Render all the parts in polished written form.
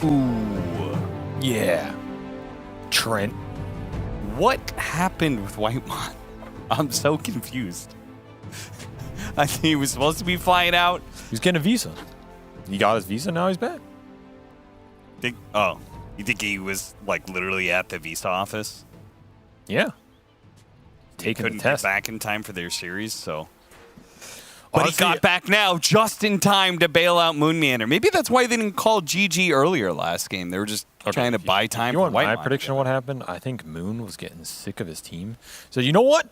Ooh. Yeah. Trent. What happened with Whitemon? I'm so confused. I think he was supposed to be flying out. He's getting a visa. He got his visa, now he's back. You think he was like literally at the visa office? Yeah. Taking the test. Couldn't get back in time for their series, so. But Honestly, he got back now just in time to bail out Moonmeander. Maybe that's why they didn't call GG earlier last game. They were just trying to buy time. You want my prediction of what happened? I think Moon was getting sick of his team. So you know what?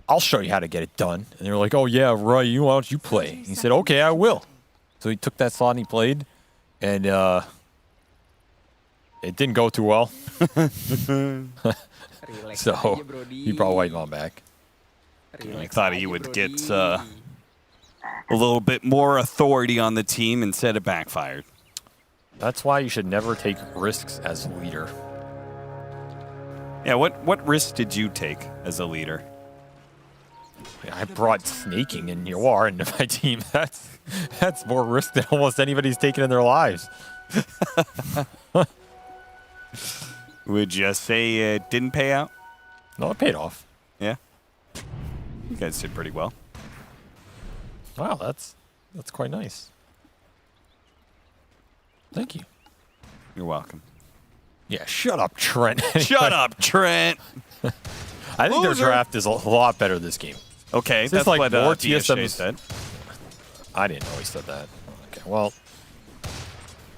I'll show you how to get it done. And they were like, oh yeah, Roy, why don't you play? And he said, okay, I will. So he took that slot and he played. And it didn't go too well. So he brought Whitemon back. I thought he would get a little bit more authority on the team, instead it backfired. That's why you should never take risks as a leader. Yeah, what risks did you take as a leader? I brought snaking in Noir into my team. That's more risk than almost anybody's taken in their lives. Would you say it didn't pay out? No, it paid off. Yeah. You guys did pretty well. Wow, that's quite nice. Thank you. You're welcome. Yeah, shut up, Trent. Shut up, Trent. I think their draft is a lot better this game. Okay, Is that's like what more TSM said. I didn't know he said that. Okay, well,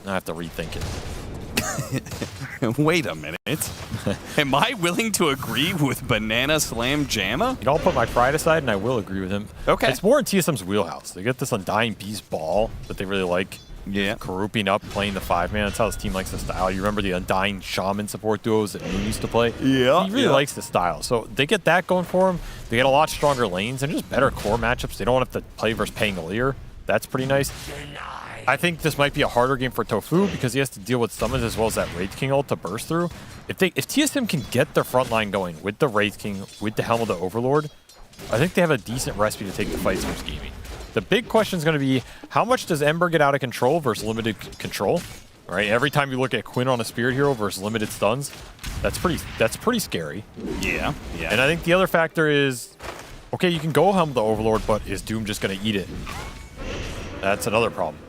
I have to rethink it. Wait a minute. Am I willing to agree with Banana Slam Jamma? You know, I'll put my pride aside, and I will agree with him. Okay. It's more in TSM's wheelhouse. They get this Undying Beast ball that they really like. Yeah. Grouping up, playing the 5-man. That's how this team likes the style. You remember the Undying Shaman support duos that Moon used to play? Yeah. He really likes the style. So they get that going for him. They get a lot stronger lanes and just better core matchups. They don't have to play versus Pangolier. That's pretty nice. I think this might be a harder game for Tofu because he has to deal with summons as well as that Wraith King ult to burst through. If TSM can get their front line going with the Wraith King, with the Helm of the Overlord, I think they have a decent recipe to take the fights versus gaming. The big question is going to be, how much does Ember get out of control versus limited control? Right? Every time you look at Quinn on a Spirit Hero versus limited stuns, that's pretty scary. Yeah. And I think the other factor is, okay, you can go Helm of the Overlord, but is Doom just going to eat it? That's another problem.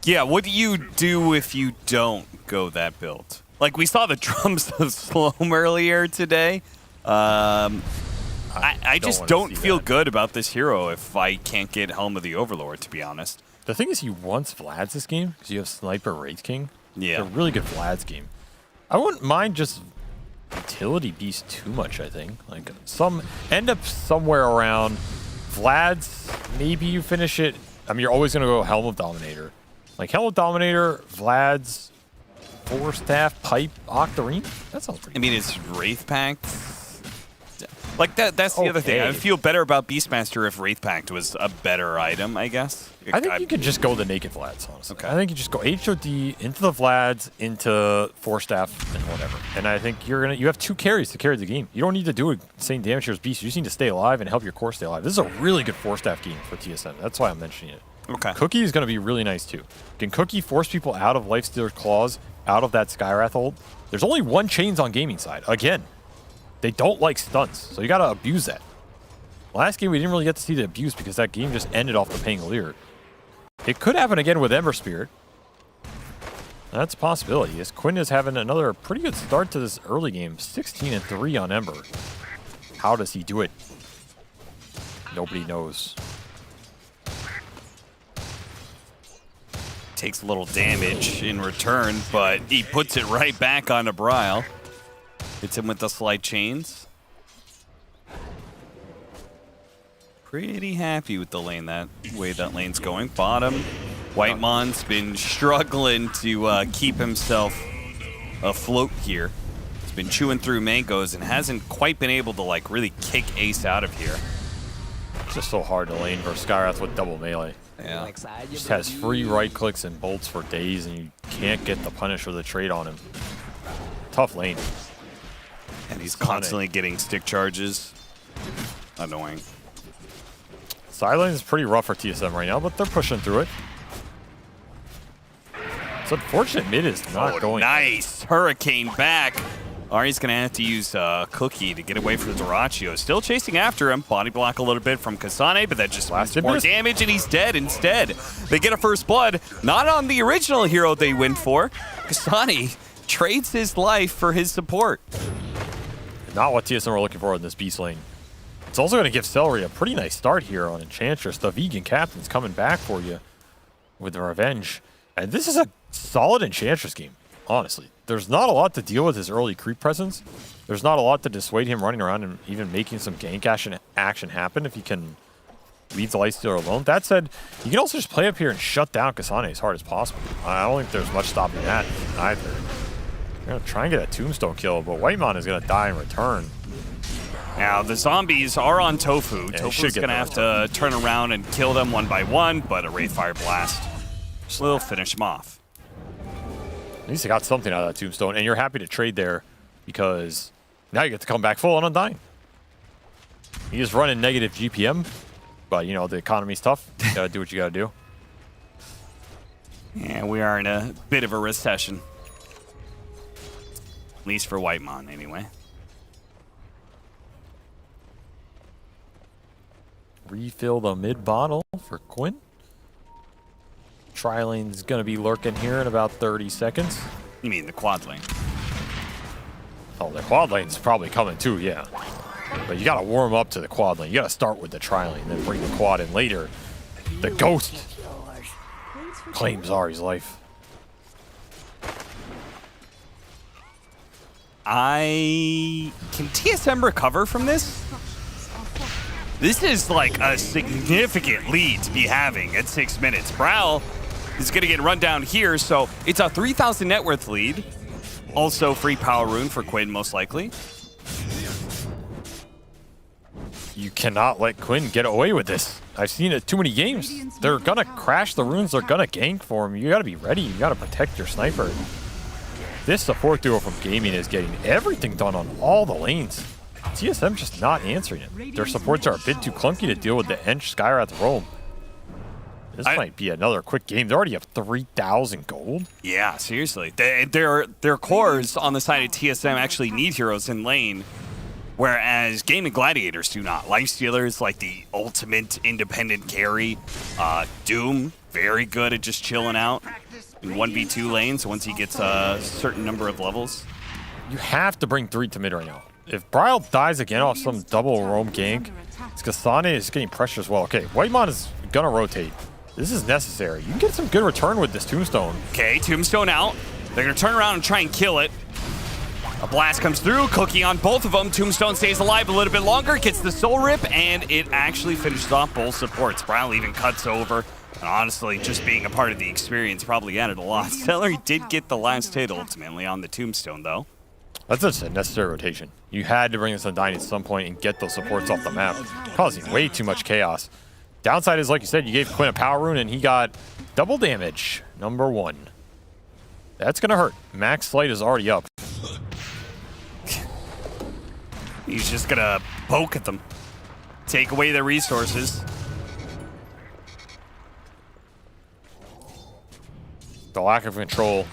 Yeah, what do you do if you don't go that build? Like, we saw the drums of Sloam earlier today. I just don't feel good about this hero if I can't get Helm of the Overlord, to be honest. The thing is, he wants Vlad's this game because you have Sniper Wraith King. Yeah. It's a really good Vlad's game. I wouldn't mind just Utility Beast too much, I think. Like, end up somewhere around Vlad's, maybe you finish it. I mean, you're always going to go Helm of Dominator. Like, Helm of Dominator, Vlad's, Force Staff, Pipe, Octarine. That sounds pretty I mean, it's Wraith Pact. Like, that's the other thing. I feel better about Beastmaster if Wraith Pact was a better item, I guess. I think you could just go the naked Vlads, honestly. Okay. I think you just go HOD into the Vlads, into Force Staff, and whatever. And I think you have 2 carries to carry the game. You don't need to do the same damage here as Beast. You just need to stay alive and help your core stay alive. This is a really good Force Staff game for TSM. That's why I'm mentioning it. Okay. Cookie is going to be really nice, too. Can Cookie force people out of Lifestealer's Claws, out of that Skywrath ult? There's only 1 chains on gaming side. Again, they don't like stunts, so you got to abuse that. Last game, we didn't really get to see the abuse because that game just ended off the Pangolier. It could happen again with Ember Spirit. That's a possibility. As Quinn is having another pretty good start to this early game. 16-3 on Ember. How does he do it? Nobody knows. Takes a little damage in return, but he puts it right back onto Bryle. Hits him with the slide chains. Pretty happy with the lane, that way that lane's going. Bottom, Whitemon's been struggling to keep himself afloat here. He's been chewing through mangoes and hasn't quite been able to like really kick Ace out of here. It's just so hard to lane versus Skywrath with double melee. Yeah. Just has free right clicks and bolts for days, and you can't get the punish or the trade on him. Tough lane. And he's constantly getting stick charges. Annoying. Side lane is pretty rough for TSM right now, but they're pushing through it. It's unfortunate mid is not going. Nice hurricane back. Ari's going to have to use Cookie to get away from Duraccio. Still chasing after him. Body block a little bit from Kasane, but that just does more damage, and he's dead instead. They get a first blood. Not on the original hero they went for. Kasane trades his life for his support. Not what TSM were looking for in this beast lane. It's also going to give Celery a pretty nice start here on Enchantress. The vegan captain's coming back for you with the revenge. And this is a solid Enchantress game, honestly. There's not a lot to deal with his early creep presence. There's not a lot to dissuade him running around and even making some gank action happen if he can leave the Lightstealer alone. That said, you can also just play up here and shut down Kasane as hard as possible. I don't think there's much stopping that either. They're going to try and get a tombstone kill, but Whitemon is going to die in return. Now, the zombies are on Tofu. Yeah, Tofu's going to have to turn around and kill them one by one, but a Wraithfire Blast will finish them off. At least they got something out of that tombstone, and you're happy to trade there because now you get to come back full on Undying. He is running negative GPM, but you know, the economy's tough. You gotta do what you gotta do. Yeah, we are in a bit of a recession. At least for Whitemon, anyway. Refill the mid bottle for Quinn. Tri-lane's gonna be lurking here in about 30 seconds. You mean the quad lane? Oh, the quad lane's probably coming too, yeah. But you gotta warm up to the quad lane. You gotta start with the tri-lane, then bring the quad in later. The ghost claims Ari's life. Can TSM recover from this? This is like a significant lead to be having at 6 minutes. Brow is going to get run down here, so it's a 3,000 net worth lead. Also free power rune for Quinn, most likely. You cannot let Quinn get away with this. I've seen it too many games. They're going to crash the runes. They're going to gank for him. You got to be ready. You got to protect your sniper. This support duo from Gaming is getting everything done on all the lanes. TSM just not answering it. Their supports are a bit too clunky to deal with the Ench Skywrath roam. This might be another quick game. They already have 3,000 gold. Yeah, seriously. Their cores on the side of TSM actually need heroes in lane, whereas Gaming Gladiators do not. Lifestealer is like the ultimate independent carry. Doom, very good at just chilling out in 1v2 lanes once he gets a certain number of levels. You have to bring 3 to mid right now. If Bryle dies again off some double roam gank, Kasane is getting pressure as well. Okay, Whitemon is gonna rotate. This is necessary. You can get some good return with this tombstone. Okay, tombstone out. They're gonna turn around and try and kill it. A blast comes through, Cookie on both of them. Tombstone stays alive a little bit longer, gets the soul rip, and it actually finishes off both supports. Bryle even cuts over. And honestly, just being a part of the experience probably added a lot. Celery did get the last hit ultimately on the tombstone though. That's just a necessary rotation. You had to bring this Undying at some point and get those supports off the map, causing way too much chaos. Downside is, like you said, you gave Quinn a power rune and he got double damage, number 1. That's gonna hurt. Max Slight is already up. He's just gonna poke at them, take away their resources. The lack of control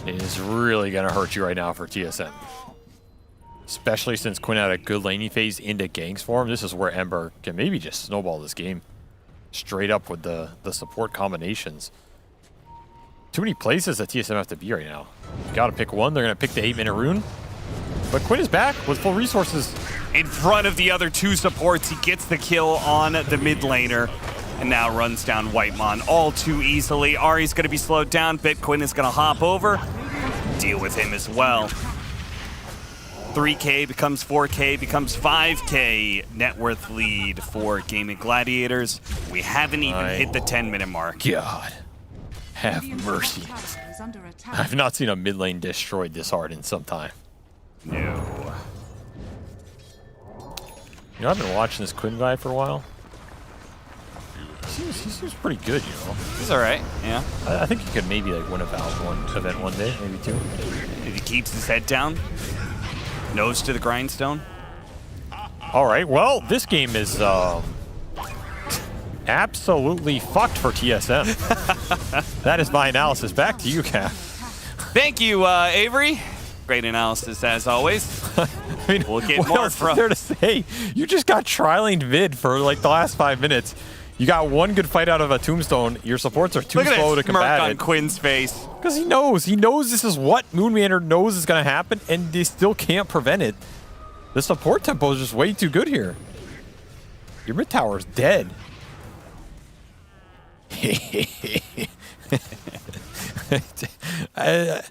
is really gonna hurt you right now for TSM. Especially since Quinn had a good laning phase into ganks for him. This is where Ember can maybe just snowball this game straight up with the support combinations. Too many places that TSM have to be right now. You gotta pick one. They're gonna pick the 8-minute rune. But Quinn is back with full resources. In front of the other 2 supports, he gets the kill on the mid laner. And now runs down Whitemon all too easily. Ari's going to be slowed down. Bitcoin is going to hop over. Deal with him as well. 3K becomes 4K, becomes 5K net worth lead for Gaming Gladiators. We haven't even hit the 10-minute mark. God, have mercy. I've not seen a mid lane destroyed this hard in some time. No. You know, I've been watching this Quinn guy for a while. He seems pretty good, you know. He's all right, yeah. I think he could maybe like win a Valve event one day, maybe 2. If he keeps his head down, nose to the grindstone. All right, well, this game is absolutely fucked for TSM. That is my analysis. Back to you, Cap. Thank you, Avery. Great analysis as always. I mean, We'll get what more else from- is there to say? You just got tri-laned mid for like the last 5 minutes. You got one good fight out of a tombstone. Your supports are too Look at slow to this smirk combat on it. Quinn's face. Because he knows. He knows this is what Moonmander knows is going to happen, and they still can't prevent it. The support tempo is just way too good here. Your mid tower is dead. I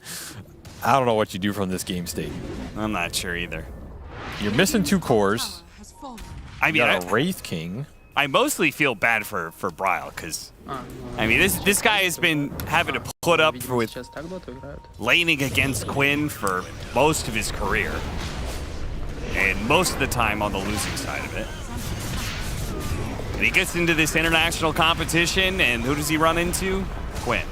don't know what you do from this game state. I'm not sure either. You're missing 2 cores. I You mean, got a Wraith King. I mostly feel bad for Bryle because, I mean, this guy has been having to put up with laning against Quinn for most of his career, and most of the time on the losing side of it. And he gets into this international competition, and who does he run into? Quinn.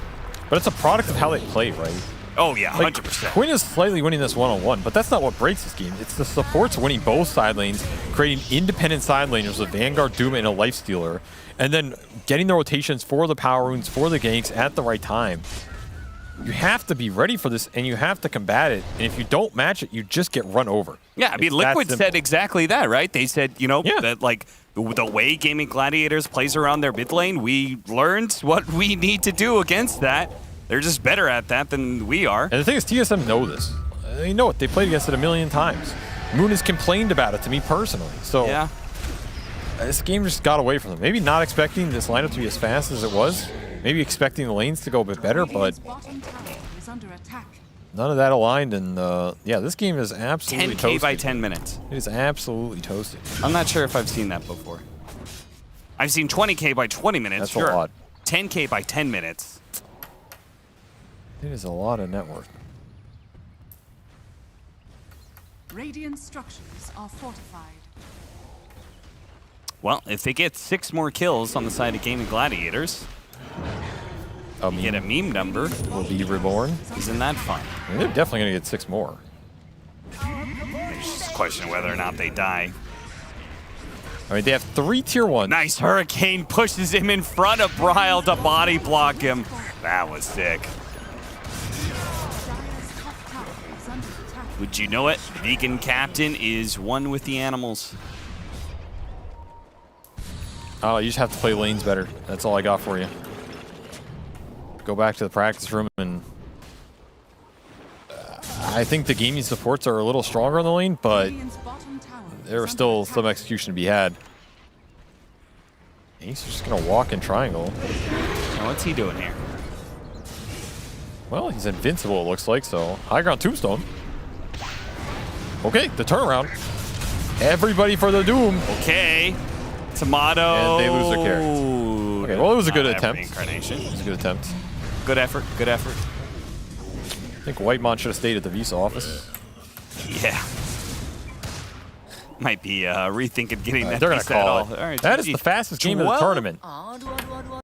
But it's a product of how they play, right? Oh yeah, Like, 100%. Quinn is slightly winning this one-on-one, but that's not what breaks this game. It's the supports winning both side lanes, creating independent side laners with Vanguard, Doom, and a Lifestealer, and then getting the rotations for the power runes, for the ganks at the right time. You have to be ready for this, and you have to combat it. And if you don't match it, you just get run over. Yeah, I mean, It's that Liquid simple. said exactly that, right? They said, you know, Yeah. that like the way Gaming Gladiators plays around their mid lane, we learned what we need to do against that. They're just better at that than we are. And the thing is, TSM know this. They know it. They played against it a million times. Moon has complained about it to me personally. So Yeah. this game just got away from them. Maybe not expecting this lineup to be as fast as it was. Maybe expecting the lanes to go a bit better, but none of that aligned. And yeah, this game is absolutely 10K toasted. by 10 minutes. It is absolutely toasted. I'm not sure if I've seen that before. I've seen 20K by 20 minutes, That's sure. a lot. 10K by 10 minutes. It is a lot of network. Radiant structures are fortified. Well, if they get 6 more kills on the side of Gaming Gladiators, get a meme number, Will be reborn. isn't that fun? I mean, they're definitely going to get 6 more. It's just a question of whether or not they die. I mean, they have 3 tier 1s. Nice Hurricane pushes him in front of Bryle to body block him. That was sick. Dire's top tower is under attack. Would you know it? The Vegan Captain is one with the animals. Oh, you just have to play lanes better. That's all I got for you. Go back to the practice room, and I think the gaming supports are a little stronger on the lane, but Radiant's bottom tower is there was under still attack. some execution to be had. He's just going to walk in triangle. Now, what's he doing here? Well, he's invincible, it looks like, so high ground tombstone. Okay, the turnaround. Everybody for the Doom. Okay. Tomato. And they lose their carry. Okay, well, it was a good Not every attempt. Incarnation. It was a good attempt. Good effort. Good effort. I think Whitemon should have stayed at the Visa office. Yeah. Might be rethinking getting that They're going to piece at call all. it. All right, That is GG. the fastest game of the 12 tournament.